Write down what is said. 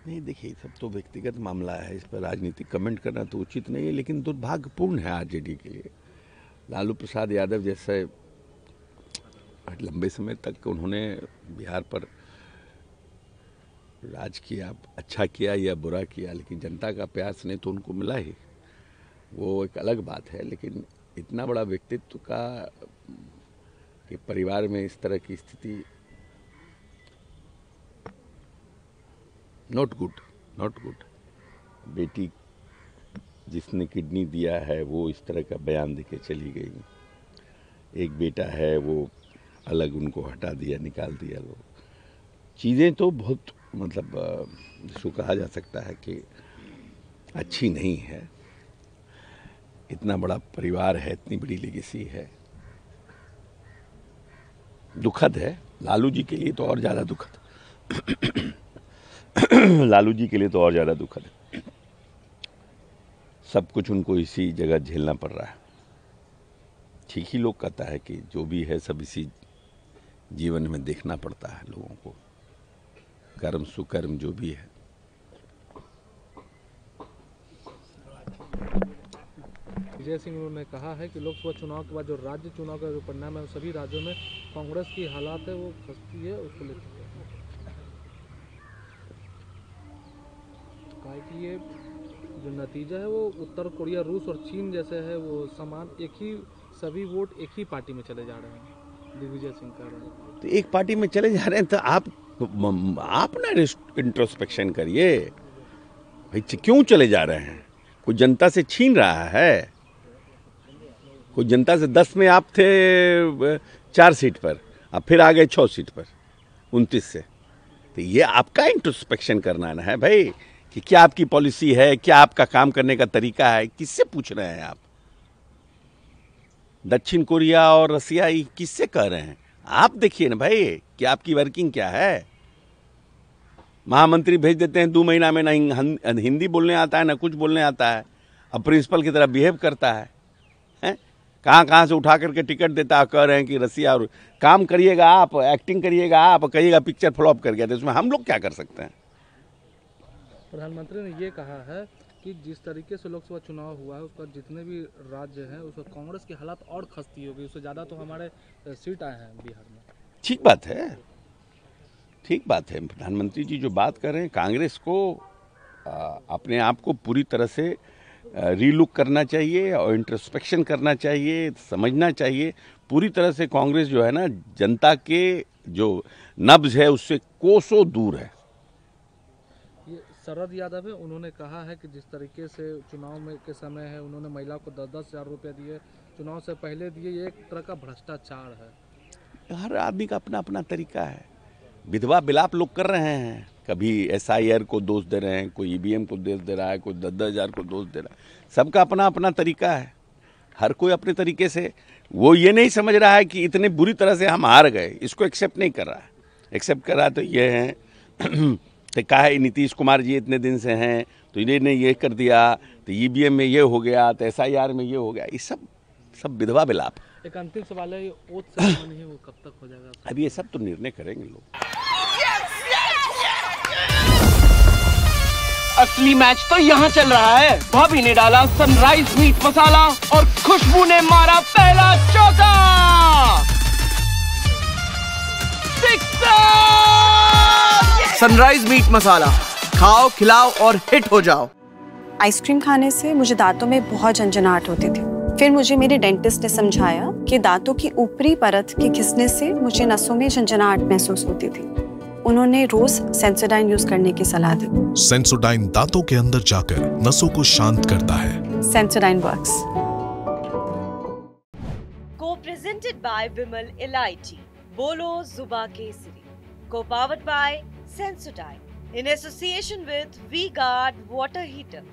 नहीं, देखिए सब तो व्यक्तिगत मामला है, इस पर राजनीतिक कमेंट करना तो उचित नहीं है, लेकिन दुर्भाग्यपूर्ण है आरजेडी के लिए। लालू प्रसाद यादव जैसे लंबे समय तक उन्होंने बिहार पर राज किया, अच्छा किया या बुरा किया, लेकिन जनता का प्यार स्नेह तो उनको मिला ही, वो एक अलग बात है। लेकिन इतना बड़ा व्यक्तित्व का कि परिवार में इस तरह की स्थिति नॉट गुड। बेटी जिसने किडनी दिया है वो इस तरह का बयान देके चली गई। एक बेटा है वो अलग, उनको हटा दिया, निकाल दिया लोग। चीज़ें तो बहुत मतलब जिसको कहा जा सकता है कि अच्छी नहीं है। इतना बड़ा परिवार है, इतनी बड़ी लेगेसी है, दुखद है। लालू जी के लिए तो और ज़्यादा दुखद लालू जी के लिए तो और ज़्यादा दुखद है। सब कुछ उनको इसी जगह झेलना पड़ रहा है। ठीक ही लोग कहता है कि जो भी है सब इसी जीवन में देखना पड़ता है लोगों को, कर्म सुकर्म जो भी है। विजय सिंह ने कहा है कि लोकसभा चुनाव के बाद जो राज्य चुनाव का जो परिणाम है सभी राज्यों में कांग्रेस की हालात है वो खस्ती है, उसको लेकर तो कहा कि ये जो नतीजा है वो उत्तर कोरिया, रूस और चीन जैसे है, वो समान एक ही, सभी वोट एक ही पार्टी में चले जा रहे हैं। दिग्विजय सिंह कह रहे हैं तो एक पार्टी में चले जा रहे हैं तो आप ना इंट्रोस्पेक्शन करिए भाई, क्यों चले जा रहे हैं? कोई जनता से छीन रहा है? कोई जनता से 10 में आप थे 4 सीट पर, अब फिर आ गए 6 सीट पर 29 से। तो ये आपका इंट्रोस्पेक्शन करना है ना है भाई, कि क्या आपकी पॉलिसी है, क्या आपका काम करने का तरीका है। किससे पूछ रहे हैं आप? दक्षिण कोरिया और रसिया किससे कह रहे हैं? आप देखिए ना भाई कि आपकी वर्किंग क्या है। महामंत्री भेज देते हैं 2 महीना में, ना हिंदी बोलने आता है ना कुछ बोलने आता है, अब प्रिंसिपल की तरह बिहेव करता है। कहाँ से उठा करके टिकट देता है, कह रहे हैं कि रसिया। और काम करिएगा आप, एक्टिंग करिएगा आप, कहिएगा पिक्चर फ्लॉप कर गया, तो इसमें हम लोग क्या कर सकते हैं? प्रधानमंत्री ने ये कहा है कि जिस तरीके से लोकसभा चुनाव हुआ है उसका जितने भी राज्य हैं उसका कांग्रेस की हालत और खस्ती होगी, उससे ज़्यादा तो हमारे सीट आए हैं बिहार में। ठीक बात है, ठीक बात है। प्रधानमंत्री जी जो बात कर रहे हैं, कांग्रेस को अपने आप को पूरी तरह से रीलुक करना चाहिए और इंट्रोस्पेक्शन करना चाहिए, समझना चाहिए। पूरी तरह से कांग्रेस जो है ना, जनता के जो नब्ज है उससे कोसों दूर है। ये शरद यादव है, उन्होंने कहा है कि जिस तरीके से चुनाव में के समय है उन्होंने महिला को 10-10 हज़ार रुपये दिए, चुनाव से पहले दिए, ये एक तरह का भ्रष्टाचार है। हर आदमी का अपना अपना तरीका है। विधवा विलाप लोग कर रहे हैं, कभी SIR को दोष दे रहे हैं, कोई EVM को दोष दे रहा है, कोई 10-10 हज़ार को दोष दे रहा है। सबका अपना अपना तरीका है, हर कोई अपने तरीके से। वो ये नहीं समझ रहा है कि इतने बुरी तरह से हम हार गए, इसको एक्सेप्ट नहीं कर रहा है। एक्सेप्ट कर रहा है तो ये है तो कहा है नीतीश कुमार जी इतने दिन से हैं तो इन्होंने ये कर दिया, तो EVM में ये हो गया, तो SIR में ये हो गया। ये सब विधवा विलाप। एक अंतिम सवाल है, ये ओथ सेरेमनी है वो कब तक हो जाएगा? अब ये सब तो निर्णय करेंगे लोग। असली मैच तो यहाँ चल रहा है। भाभी ने डाला सनराइज मीट मसाला और खुशबू ने मारा पहला चौका। सनराइज मीट मसाला, खाओ खिलाओ और हिट हो जाओ। आइसक्रीम खाने से मुझे दांतों में बहुत झंझनाहट होती थी। फिर मुझे मेरे डेंटिस्ट ने समझाया कि दांतों की ऊपरी परत के घिसने से मुझे नसों में झंझनाहट महसूस होती थी। उन्होंने रोज सेंसोडाइन यूज करने की सलाह दी। सेंसोडाइन दांतों के अंदर जाकर नसों को शांत करता है। Sensodyne works. Co-presented by Vimal Elaichi, बोलो जुबा Kesari. Co-powered by Sensodyne in association with V-Guard water heater.